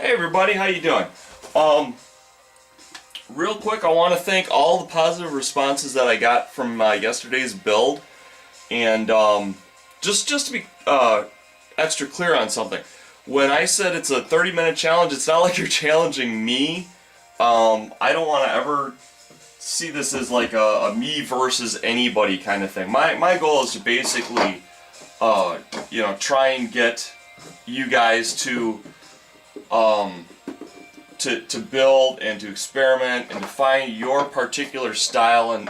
Hey everybody, how you doing? Real quick, I want to thank all the positive responses that I got from yesterday's build, and just to be extra clear on something, when I said it's a 30-minute challenge, it's not like you're challenging me. I don't want to ever see this as like a me versus anybody kind of thing. My goal is to basically, try and get you guys to build and to experiment and to find your particular style and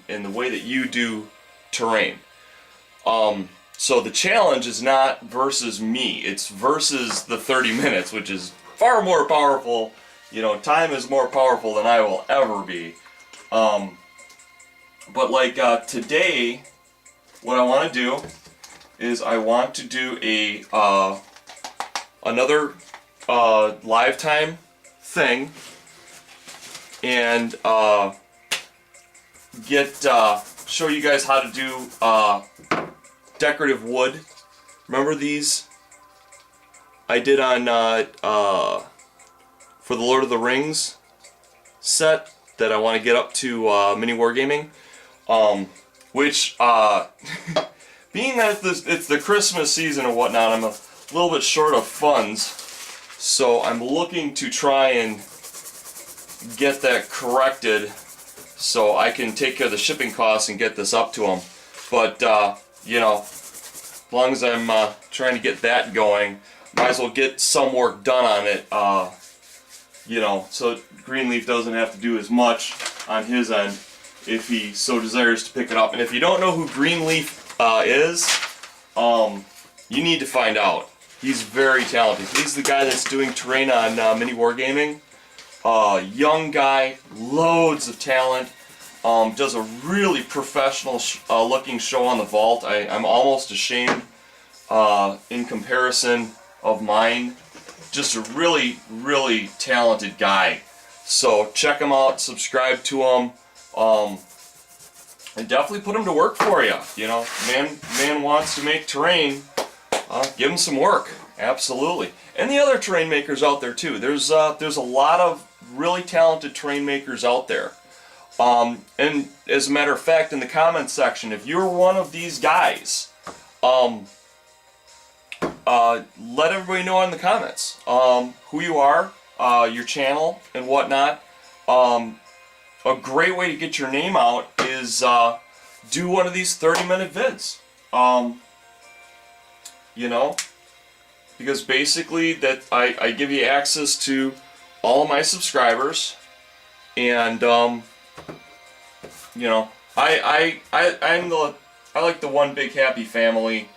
the way that you do terrain. So the challenge is not versus me, it's versus the 30 minutes, which is far more powerful. Time is more powerful than I will ever be. But like today, what I want to do is I want to do another lifetime thing and show you guys how to do decorative wood. Remember these I did on for the Lord of the Rings set that I want to get up to mini wargaming, which being that it's the Christmas season and whatnot, I'm a little bit short of funds, so I'm looking to try and get that corrected so I can take care of the shipping costs and get this up to them. But as long as I'm trying to get that going, might as well get some work done on it, so Greenleaf doesn't have to do as much on his end if he so desires to pick it up. And if you don't know who Greenleaf is, you need to find out. He's very talented. He's the guy that's doing terrain on mini wargaming. Young guy, loads of talent. Does a really professional looking show on the vault. I'm almost ashamed in comparison of mine. Just a really, really talented guy. So check him out, subscribe to him, and definitely put him to work for you. Man wants to make terrain. Give him some work, absolutely. And the other terrain makers out there too. There's a lot of really talented terrain makers out there. And as a matter of fact, in the comments section, if you're one of these guys, let everybody know in the comments who you are, your channel, and whatnot. A great way to get your name out is do one of these 30-minute vids. Because basically that I give you access to all of my subscribers, and I like the one big happy family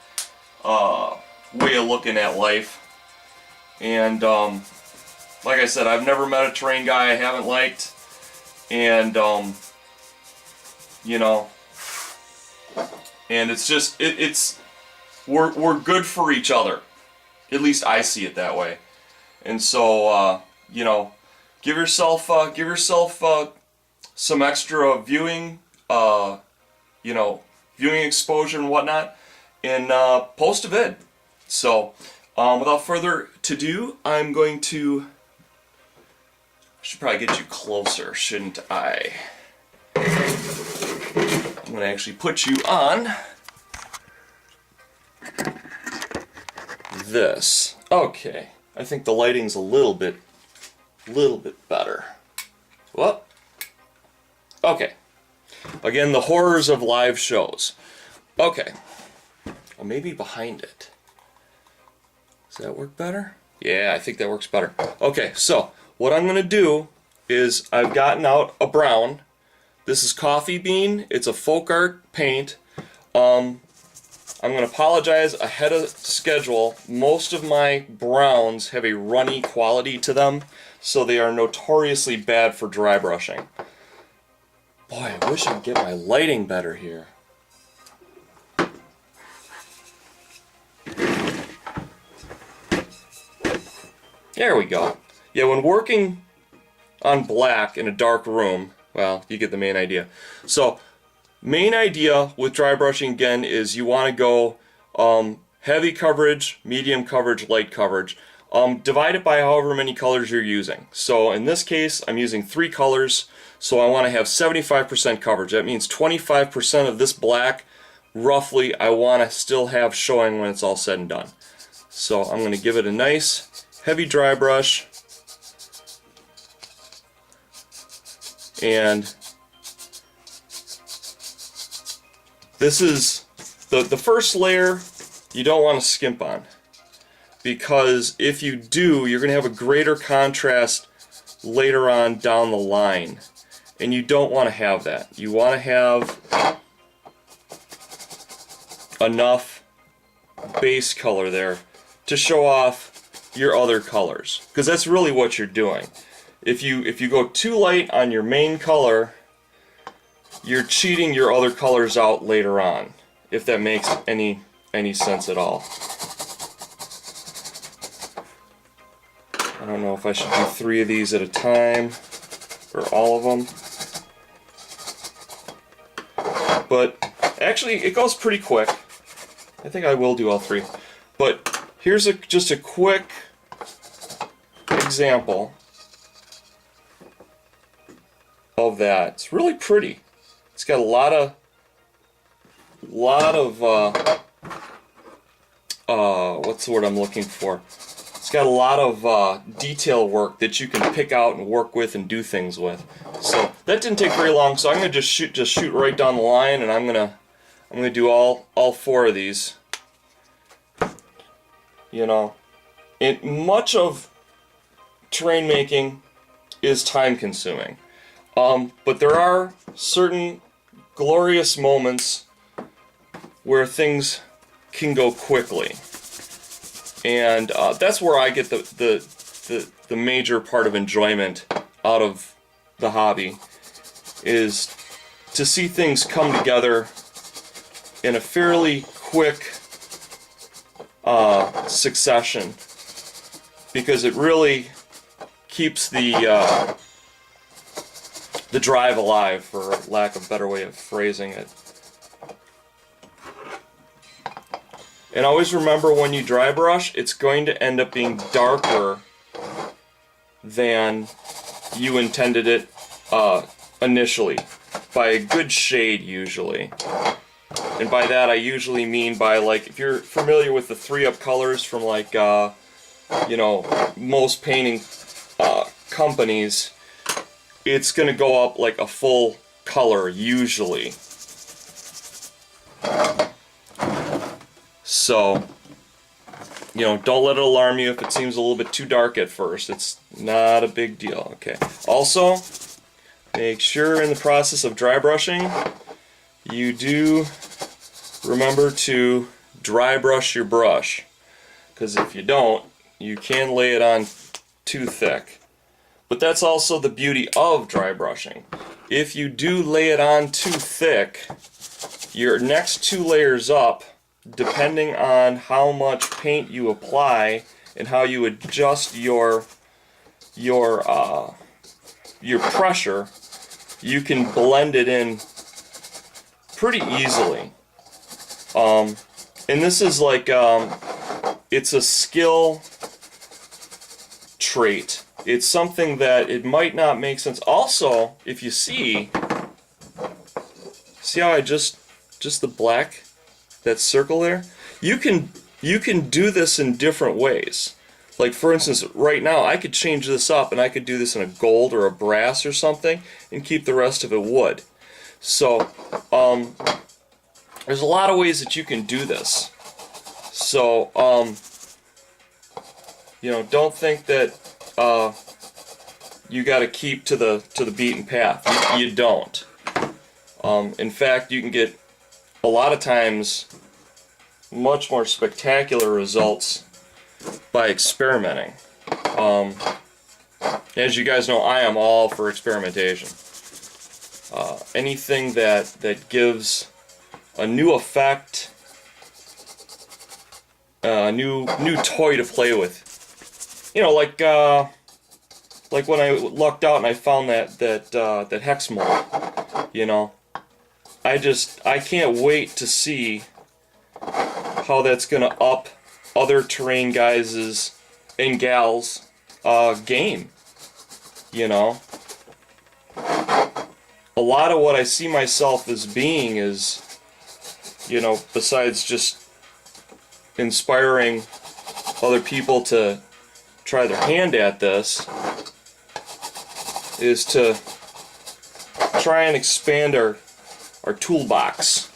way of looking at life. And like I said, I've never met a terrain guy I haven't liked, and and it's just we're good for each other. At least I see it that way. And so give yourself some extra viewing viewing exposure and whatnot, and post a vid. So without further ado, I'm going to should probably get you closer, shouldn't I? I'm going to actually put you on this. Okay, I think the lighting's a little bit better. Well, okay. Again, the horrors of live shows. Okay. Well, maybe behind it. Does that work better? Yeah, I think that works better. Okay, so what I'm going to do is I've gotten out a brown. This is coffee bean. It's a folk art paint. I'm going to apologize ahead of schedule. Most of my browns have a runny quality to them, so they are notoriously bad for dry brushing. Boy, I wish I could get my lighting better here. There we go. Yeah, when working on black in a dark room, well, you get the main idea. So, main idea with dry brushing again is you want to go heavy coverage, medium coverage, light coverage. divide it by however many colors you're using. So in this case, I'm using 3 colors, so I want to have 75% coverage. That means 25% of this black, roughly, I want to still have showing when it's all said and done. So I'm going to give it a nice, heavy dry brush. And this is the first layer you don't want to skimp on, because if you do, you're going to have a greater contrast later on down the line, and you don't want to have that. You want to have enough base color there to show off your other colors, because that's really what you're doing. If you go too light on your main color, you're cheating your other colors out later on, if that makes any sense at all. I don't know if I should do 3 of these at a time, or all of them. But actually, it goes pretty quick. I think I will do all 3. But here's just a quick example of that. It's really pretty. It's got a lot of what's the word I'm looking for? It's got a lot of detail work that you can pick out and work with and do things with. So that didn't take very long. So I'm gonna just shoot right down the line, and I'm gonna do all 4 of these. You know, much of terrain making is time consuming, but there are certain glorious moments where things can go quickly, and that's where I get the major part of enjoyment out of the hobby, is to see things come together in a fairly quick succession, because it really keeps the drive alive, for lack of a better way of phrasing it. And always remember, when you dry brush, it's going to end up being darker than you intended it initially, by a good shade usually. And by that I usually mean by, like, if you're familiar with the 3-up colors from, like, you know, most painting companies, it's going to go up like a full color usually. So, you know, don't let it alarm you if it seems a little bit too dark at first. It's not a big deal. Okay. Also, make sure in the process of dry brushing, you do remember to dry brush your brush, because if you don't, you can lay it on too thick. But that's also the beauty of dry brushing. If you do lay it on too thick, your next 2 layers up, depending on how much paint you apply and how you adjust your pressure, you can blend it in pretty easily. And this is like, it's a skill trait. It's something that it might not make sense. Also, if you see how I just the black, that circle there, you can do this in different ways. Like, for instance, right now I could change this up and I could do this in a gold or a brass or something and keep the rest of it wood. So there's a lot of ways that you can do this. So you know, don't think that you got to keep to the beaten path. You don't. In fact, you can get a lot of times much more spectacular results by experimenting. As you guys know, I am all for experimentation. Anything that gives a new effect, a new toy to play with. You know, like when I lucked out and I found that hex mold. You know, I can't wait to see how that's gonna up other terrain guys' and gals game. You know, a lot of what I see myself as being is, you know, besides just inspiring other people to try their hand at this, is to try and expand our toolbox.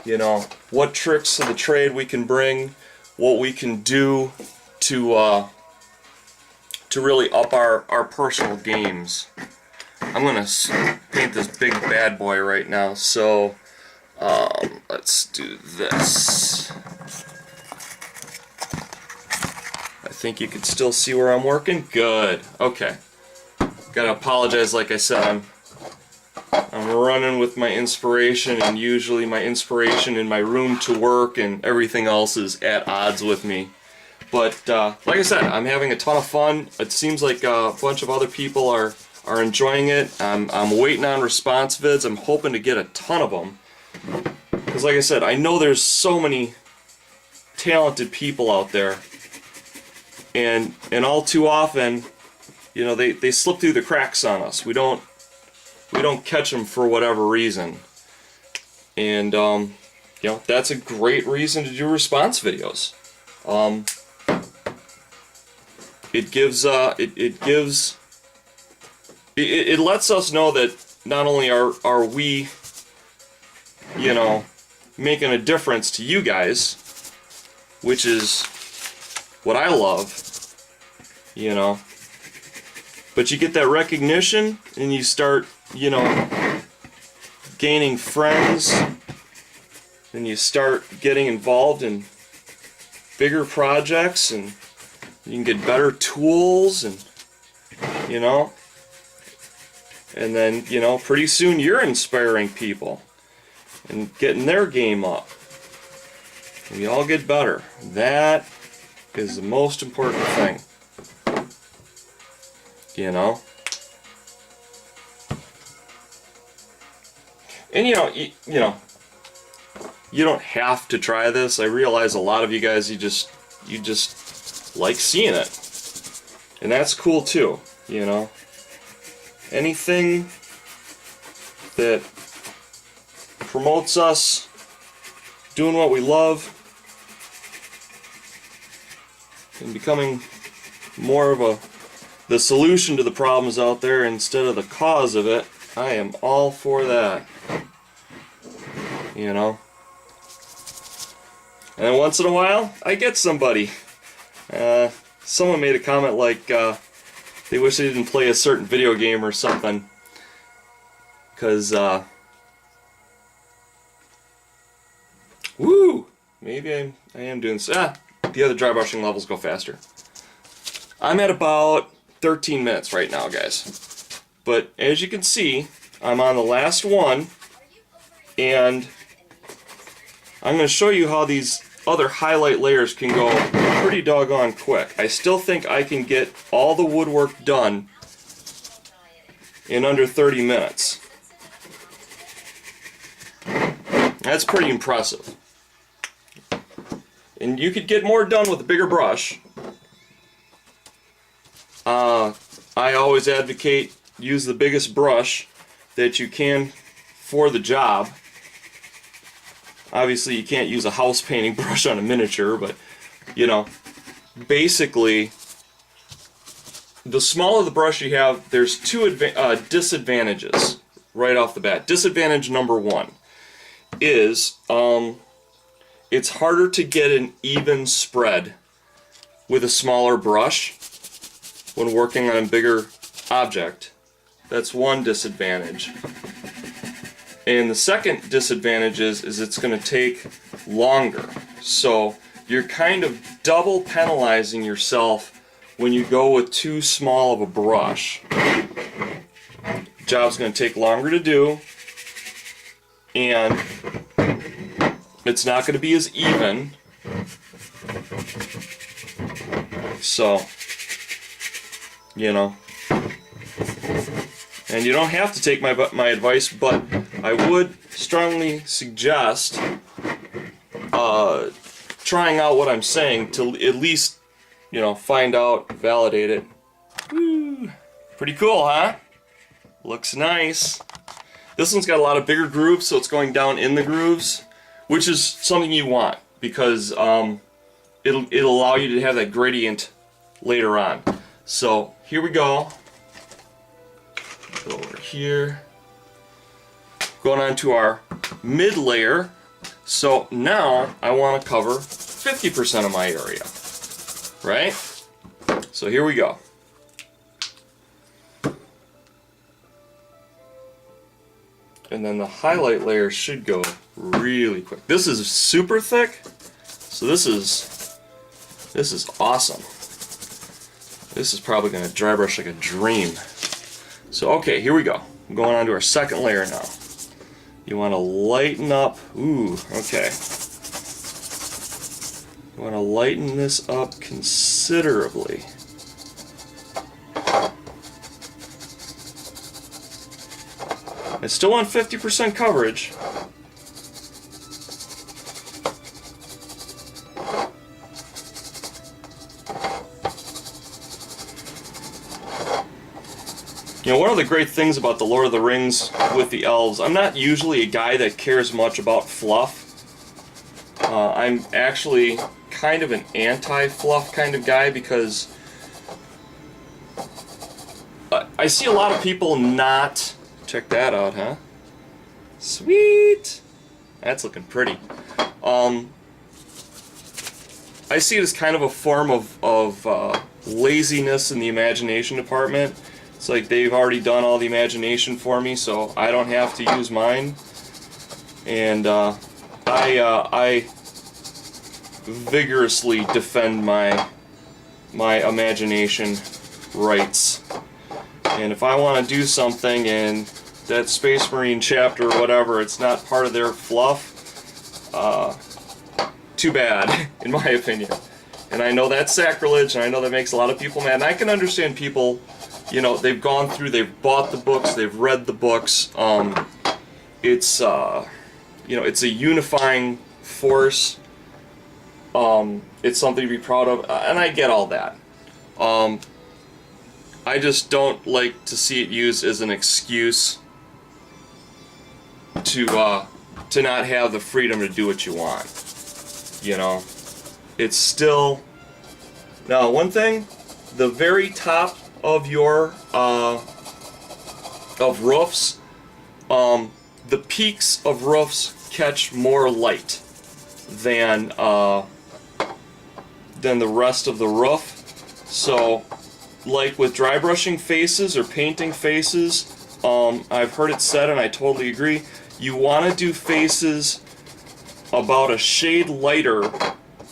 You know, what tricks of the trade we can bring, what we can do to really up our personal games. I'm gonna paint this big bad boy right now, so let's do this. I think you can still see where I'm working. Good. Okay. Gotta apologize, like I said, I'm running with my inspiration, and usually my inspiration in my room to work and everything else is at odds with me. But like I said, I'm having a ton of fun. It seems like a bunch of other people are enjoying it. I'm waiting on response vids. I'm hoping to get a ton of them. Because like I said, I know there's so many talented people out there. And all too often, you know, they slip through the cracks on us. We don't catch them for whatever reason. And you know, that's a great reason to do response videos. It lets us know that not only are we, you know, making a difference to you guys, which is what I love, you know, but you get that recognition and you start, you know, gaining friends, and you start getting involved in bigger projects, and you can get better tools, and you know, and then, you know, pretty soon you're inspiring people and getting their game up. We all get better. That is the most important thing, you know. And you know, you don't have to try this. I realize a lot of you guys, you just like seeing it, and that's cool too. You know, anything that promotes us doing what we love and becoming more of the solution to the problems out there instead of the cause of it, I am all for that. You know, and then once in a while I get somebody. Someone made a comment like they wish they didn't play a certain video game or something, because woo, maybe I am doing so. The other dry brushing levels go faster. I'm at about 13 minutes right now, guys, but as you can see, I'm on the last one, and I'm going to show you how these other highlight layers can go pretty doggone quick. I still think I can get all the woodwork done in under 30 minutes. That's pretty impressive. And you could get more done with a bigger brush. I always advocate use the biggest brush that you can for the job. Obviously you can't use a house painting brush on a miniature, but you know, basically the smaller the brush you have, there's two disadvantages right off the bat. Disadvantage number one is it's harder to get an even spread with a smaller brush when working on a bigger object. That's one disadvantage. And the second disadvantage is it's going to take longer. So you're kind of double penalizing yourself when you go with too small of a brush. Job's going to take longer to do, and it's not going to be as even. So, you know, and you don't have to take my advice, but I would strongly suggest trying out what I'm saying to at least you know, find out, validate it. Woo. Pretty cool, huh? Looks nice. This one's got a lot of bigger grooves, so it's going down in the grooves, which is something you want because it'll allow you to have that gradient later on. So here we go. Go over here. Going on to our mid layer. So now I want to cover 50% of my area, right? So here we go. And then the highlight layer should go really quick. This is super thick, so this is awesome. This is probably going to dry brush like a dream. So okay, here we go. I'm going on to our second layer now. You want to lighten up. Ooh, okay. You want to lighten this up considerably. I still want 50% coverage. You know, one of the great things about the Lord of the Rings with the elves, I'm not usually a guy that cares much about fluff. I'm actually kind of an anti-fluff kind of guy because I see a lot of people not... Check that out, huh? Sweet! That's looking pretty. I see it as kind of a form of laziness in the imagination department. It's like they've already done all the imagination for me, so I don't have to use mine. And I vigorously defend my imagination rights. And if I want to do something and that Space Marine chapter or whatever, it's not part of their fluff, too bad, in my opinion. And I know that's sacrilege, and I know that makes a lot of people mad. And I can understand people, you know, they've gone through, they've bought the books, they've read the books. It's, you know, it's a unifying force. It's something to be proud of, and I get all that. I just don't like to see it used as an excuse to not have the freedom to do what you want. You know, it's still... Now, one thing, the very top of your of roofs, the peaks of roofs catch more light than the rest of the roof. So, like with dry brushing faces or painting faces, I've heard it said, and I totally agree, you want to do faces about a shade lighter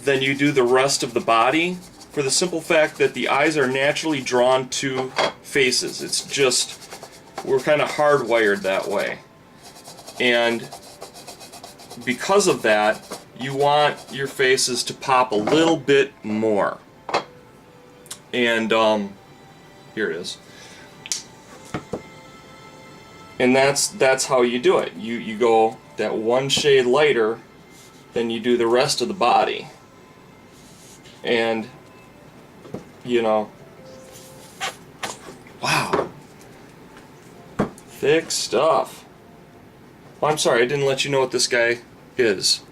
than you do the rest of the body, for the simple fact that the eyes are naturally drawn to faces. It's just, we're kind of hardwired that way. And because of that, you want your faces to pop a little bit more. And here it is. And that's how you do it. You go that one shade lighter than you do the rest of the body. And you know, wow, thick stuff. Oh, I'm sorry, I didn't let you know what this guy is.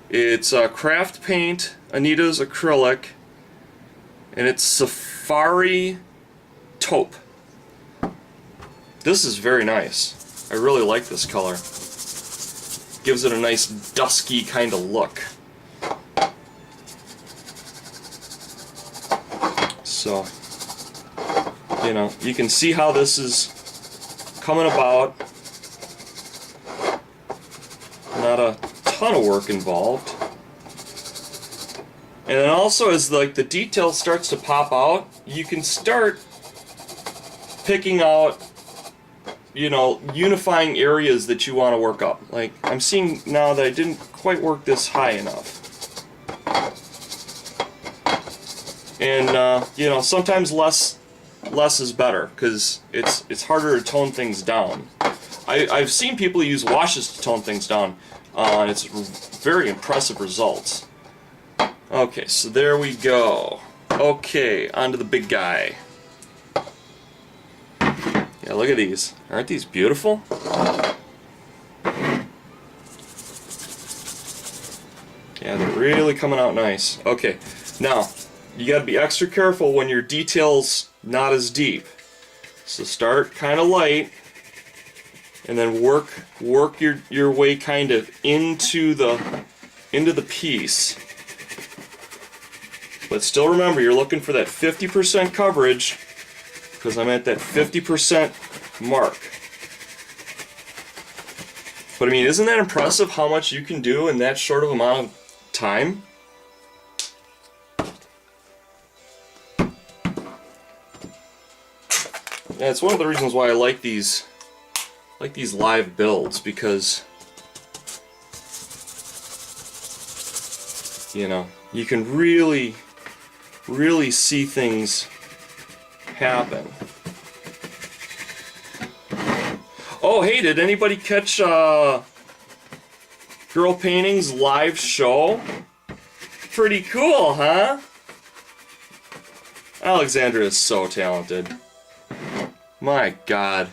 It's Craft Paint, Anita's acrylic, and it's Safari Taupe. This is very nice. I really like this color. Gives it a nice dusky kind of look. So, you know, you can see how this is coming about. Not a ton of work involved. And then also as like the detail starts to pop out, you can start picking out, you know, unifying areas that you want to work up. Like, I'm seeing now that I didn't quite work this high enough. And, you know, sometimes less is better, because it's harder to tone things down. I've seen people use washes to tone things down, and it's very impressive results. Okay, so there we go. Okay, on to the big guy. Yeah, look at these. Aren't these beautiful? Yeah, they're really coming out nice. Okay, now, you gotta be extra careful when your detail's not as deep. So start kind of light, and then work your way kind of into the piece. But still remember, you're looking for that 50% coverage, because I'm at that 50% mark. But I mean, isn't that impressive how much you can do in that short of amount of time? Yeah, it's one of the reasons why I like these live builds, because you know, you can really see things happen. Oh, hey, did anybody catch Girl Painting's live show? Pretty cool, huh? Alexandra is so talented. My God.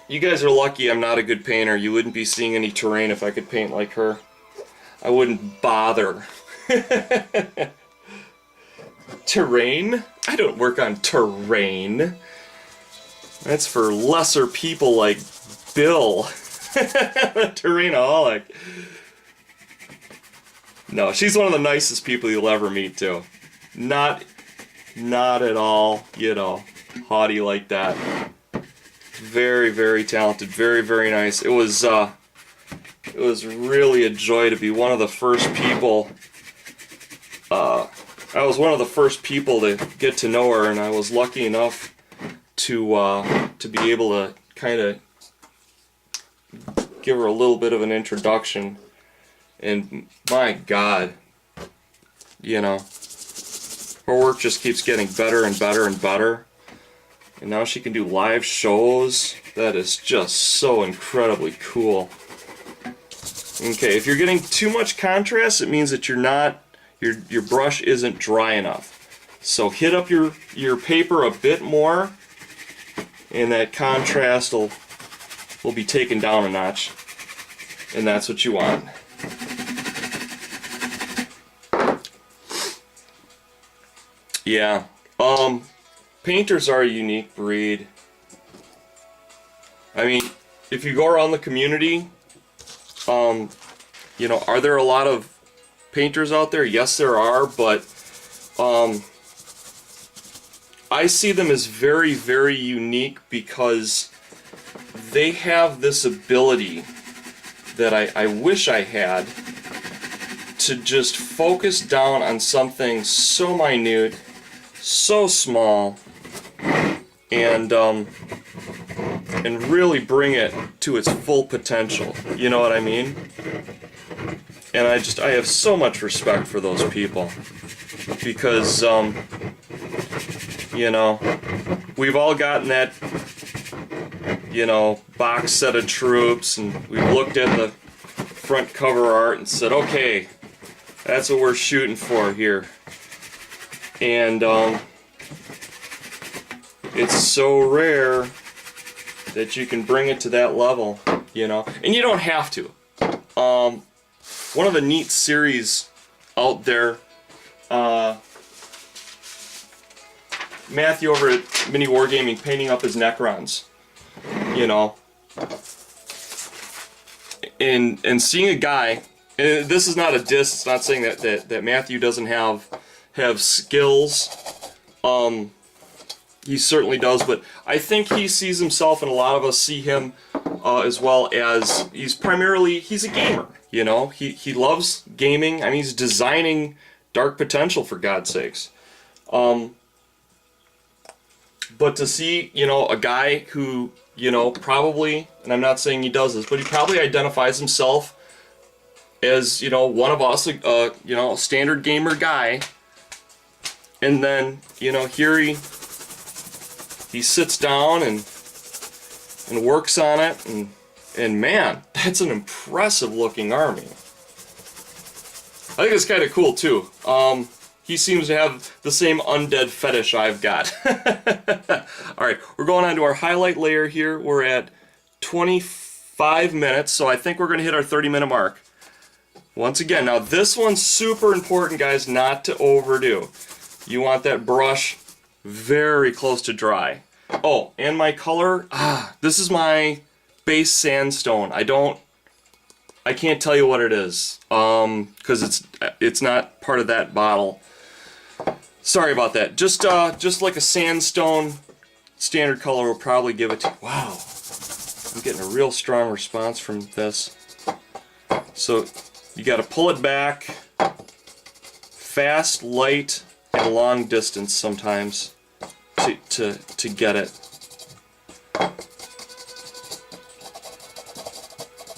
You guys are lucky I'm not a good painter. You wouldn't be seeing any terrain if I could paint like her. I wouldn't bother. Terrain? I don't work on terrain. That's for lesser people like Bill. Terrainaholic. No, she's one of the nicest people you'll ever meet, too. Not at all, you know, haughty like that. Very, very talented. Very, very nice. It was really a joy to be one of the first people. I was one of the first people to get to know her, and I was lucky enough to be able to kind of give her a little bit of an introduction. And my God, you know, her work just keeps getting better and better and better. And now she can do live shows. That is just so incredibly cool. Okay, if you're getting too much contrast, it means that your brush isn't dry enough. So hit up your paper a bit more, and that contrast will be taken down a notch. And that's what you want. Yeah. Painters are a unique breed. I mean, if you go around the community, you know, are there a lot of painters out there? Yes, there are, but I see them as very, very unique because they have this ability that I wish I had to just focus down on something so minute, so small, and really bring it to its full potential. You know what I mean? And I have so much respect for those people, because you know, we've all gotten that, you know, box set of troops, and we've looked at the front cover art and said, okay, that's what we're shooting for here. And it's so rare that you can bring it to that level, you know. And you don't have to. One of the neat series out there, Matthew over at Mini Wargaming painting up his Necrons, you know. And seeing a guy, and this is not a diss, it's not saying that Matthew doesn't have skills. He certainly does, but I think he sees himself, and a lot of us see him as well, as he's a gamer, you know. He loves gaming. I mean, he's designing Dark Potential, for God's sakes. But to see, you know, a guy who, you know, probably, and I'm not saying he does this, but he probably identifies himself as, you know, one of us, you know, a standard gamer guy, and then, you know, here he sits down and works on it, and man, that's an impressive looking army. I think it's kind of cool too. He seems to have the same undead fetish I've got. Alright, we're going on to our highlight layer here. We're at 25 minutes, so I think we're going to hit our 30-minute mark. Once again, now this one's super important, guys, not to overdo. You want that brush very close to dry. Oh, and my color, this is my base sandstone. I can't tell you what it is, because it's not part of that bottle. Sorry about that. Just like a sandstone standard color will probably give it to you. Wow, I'm getting a real strong response from this. So you got to pull it back, fast, light, and long distance sometimes to get it.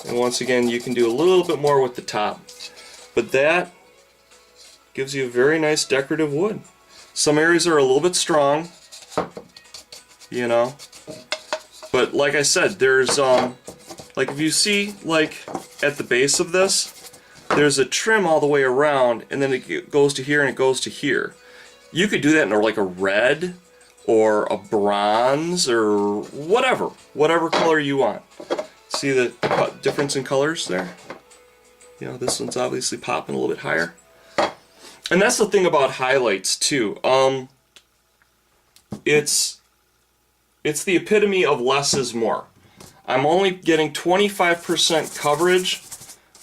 And once again, you can do a little bit more with the top, but that gives you a very nice decorative wood. Some areas are a little bit strong, you know, but like I said, there's like if you see like at the base of this, there's a trim all the way around, and then it goes to here and it goes to here. You could do that in like a red or a bronze or whatever color you want. See the difference in colors there? You know, this one's obviously popping a little bit higher. And that's the thing about highlights too. It's the epitome of less is more. I'm only getting 25% coverage,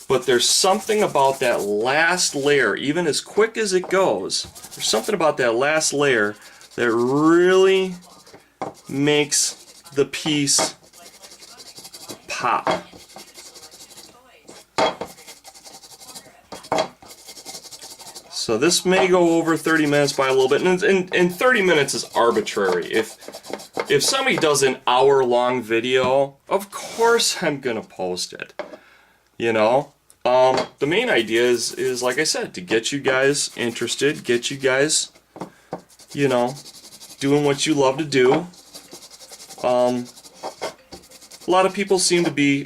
but there's something about that last layer, even as quick as it goes, there's something about that last layer that really makes the piece pop. So this may go over 30 minutes by a little bit, and 30 minutes is arbitrary. If somebody does an hour-long video, of course I'm gonna post it. You know, the main idea is like I said, to get you guys interested, get you guys, you know, doing what you love to do. A lot of people seem to be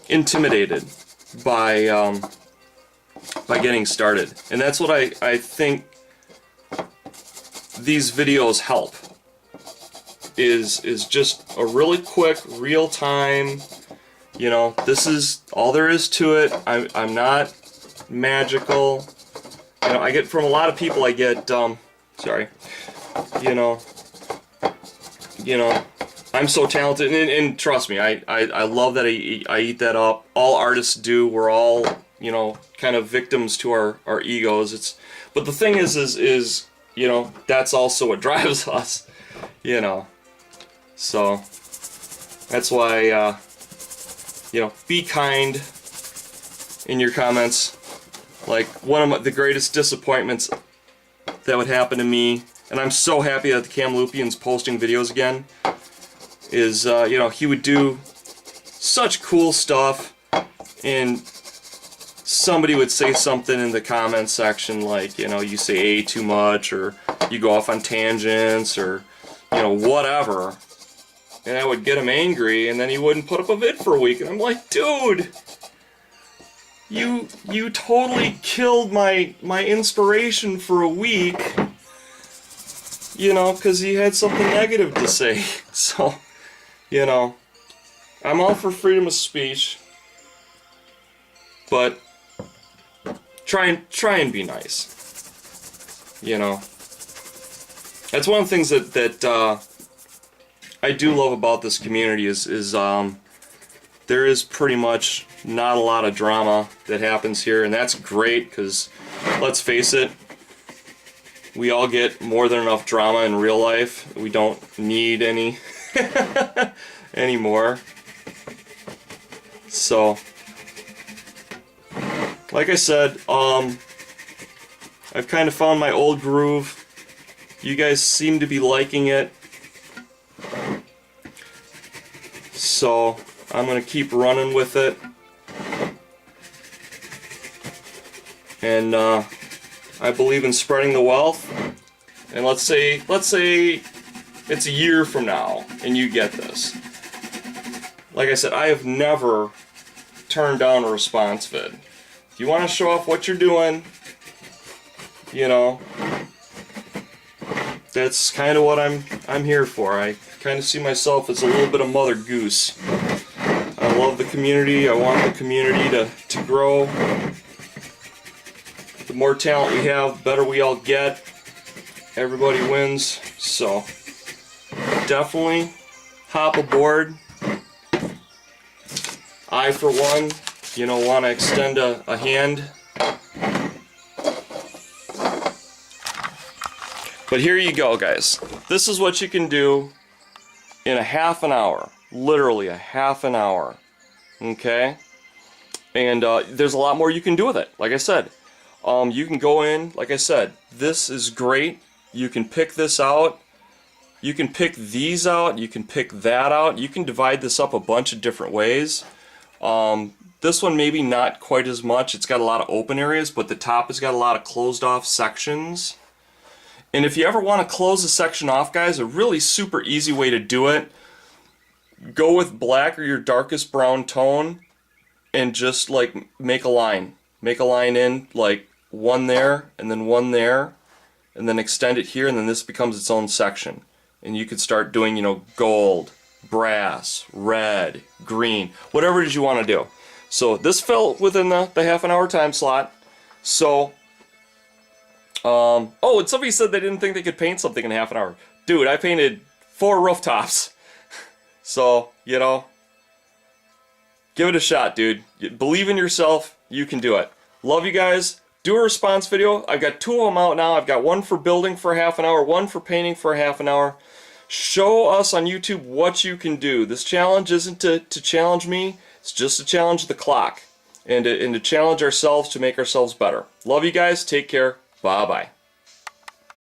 intimidated by getting started, and that's what I think these videos help. Is just a really quick, real time. You know, this is all there is to it. I'm not magical. You know, I get from a lot of people. I get sorry. You know, I'm so talented, and trust me, I love that I eat that up. All artists do. We're all, you know, kind of victims to our egos. But the thing is you know, that's also what drives us. You know, so that's why you know, be kind in your comments. Like, one of the greatest disappointments that would happen to me, and I'm so happy that the Kamloopian's posting videos again, is, you know, he would do such cool stuff, and somebody would say something in the comments section like, you know, you say too much, or you go off on tangents, or, you know, whatever. And I would get him angry, and then he wouldn't put up a vid for a week, and I'm like, dude, you totally killed my inspiration for a week, you know, because he had something negative to say. So, you know, I'm all for freedom of speech, but try and be nice. You know, that's one of the things that I do love about this community is there is pretty much not a lot of drama that happens here, and that's great, because let's face it, we all get more than enough drama in real life. We don't need any anymore. So, like I said, I've kind of found my old groove. You guys seem to be liking it. So I'm going to keep running with it. And I believe in spreading the wealth. And let's say it's a year from now and you get this. Like I said, I have never turned down a response vid. If you want to show off what you're doing, you know, that's kind of what I'm here for. I kind of see myself as a little bit of Mother Goose. I love the community. I want the community to grow. The more talent we have, the better we all get. Everybody wins. So definitely hop aboard. I, for one, you know, want to extend a hand. But here you go, guys. This is what you can do in a half an hour. Literally a half an hour. Okay? And there's a lot more you can do with it. Like I said, you can go in, like I said, this is great. You can pick this out. You can pick these out. You can pick that out. You can divide this up a bunch of different ways. This one maybe not quite as much. It's got a lot of open areas, but the top has got a lot of closed off sections. And if you ever want to close a section off, guys, a really super easy way to do it, go with black or your darkest brown tone and just like make a line. Make a line in like one there and then one there and then extend it here, and then this becomes its own section. And you could start doing, you know, gold, brass, red, green, whatever it is you want to do. So this fell within the half an hour time slot. So oh, and somebody said they didn't think they could paint something in half an hour. Dude, I painted 4 rooftops. So, you know, give it a shot, dude. Believe in yourself. You can do it. Love you guys. Do a response video. I've got 2 of them out now. I've got one for building for half an hour, one for painting for half an hour. Show us on YouTube what you can do. This challenge isn't to challenge me. It's just to challenge the clock and to challenge ourselves to make ourselves better. Love you guys. Take care. Bye-bye.